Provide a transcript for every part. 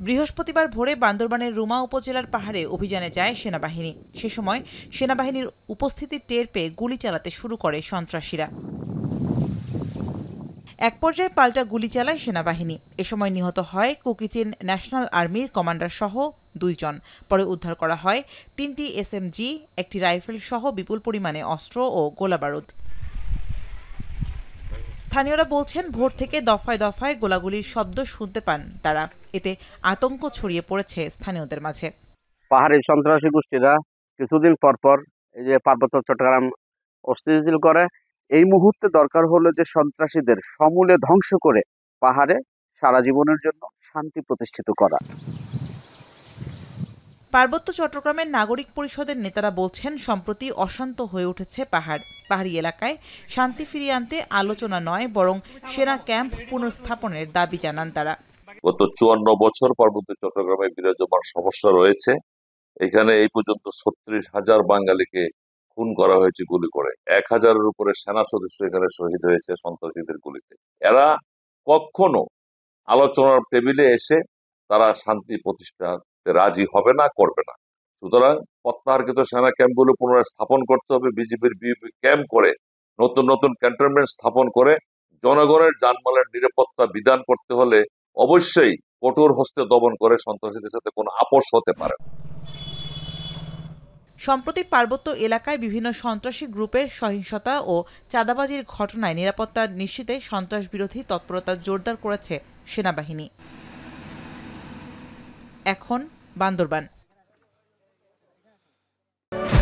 বৃহস্পতিবার ভোরে বান্দরবানের রুমা উপজেলার পাহাড়ে অভিযানে যায় সেনাবাহিনী। সে সময় সেনাবাহিনীর উপস্থিতি টের পেয়ে গুলি চালাতে শুরু করে সন্ত্রাসীরা। এক পর্যায়ে পাল্টা গুলি চালায় সেনাবাহিনী। এ সময় নিহত হয় কুকিচিন ন্যাশনাল আর্মির কমান্ডার সহ ২ জন। পরে উদ্ধার করা হয় ৩টি এসএমজি, একটি রাইফেল সহ বিপুল পরিমাণে অস্ত্র ও গোলাবারুদ। স্থানীয়রা বলছেন, ভোর থেকে দফায় দফায় গোলাগুলির শব্দ শুনতে পান তারা। এতে আতঙ্ক ছড়িয়ে পড়েছে স্থানীয়দের মাঝে। পাহাড়ি সন্ত্রাসী গোষ্ঠীরা কিছুদিন পর এই যে পার্বত্য চট্টগ্রাম অস্থিতিশীল করে। এই মুহূর্তে দরকার হলো যে সন্ত্রাসীদের সমূলে ধ্বংস করে পাহাড়ে সারা জীবনের জন্য শান্তি প্রতিষ্ঠিত করা। পার্বত্য চট্টগ্রামের নাগরিক পরিষদের নেতারা বলছেন, সম্প্রতি অশান্ত হয়ে উঠেছে পাহাড়ি এলাকায় শান্তি ফিরিয়ে আনতে আলোচনা নয়, বরং সেনা ক্যাম্প পুনঃস্থাপনের দাবি জানান তারা। গত ৫৪ বছর পার্বত্য চট্টগ্রামে বিরাজমান সমস্যা রয়েছে। এখানে এই পর্যন্ত ৩৬,০০০ বাঙালিকে খুন করা হয়েছে গুলি করে। ১,০০০-এর উপরে সেনা সদস্য এখানে শহীদ হয়েছে সন্ত্রাসীদের গুলিতে। এরা কখনো আলোচনার টেবিলে এসে তারা শান্তি প্রতিষ্ঠাতে রাজি হবে না, করবে না। সুতরাং প্রত্যাহারকৃত সেনা ক্যাম্পগুলো পুনরায় স্থাপন করতে হবে। বিজিবির ক্যাম্প করে নতুন নতুন ক্যান্টনমেন্ট স্থাপন করে জনগণের জানমালের নিরাপত্তা বিধান করতে হলে অবশ্যই কঠোর হস্তে দমন করে সন্ত্রাসীদের সাথে কোনো আপোষ হতে পারে না। সম্প্রতি পার্বত্য এলাকায় বিভিন্ন সন্ত্রাসী গ্রুপের সহিংসতা ও চাঁদাবাজির ঘটনায় নিরাপত্তা নিশ্চিতে সন্ত্রাস বিরোধী তৎপরতা জোরদার করেছে সেনাবাহিনী। এখন বান্দরবান।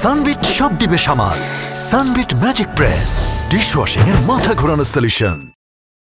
সানবিট সব দিবে সামাল। সানবিট ম্যাজিক প্রেস ডিশওয়াশিং এর মাথা ঘোরানো সলিউশন।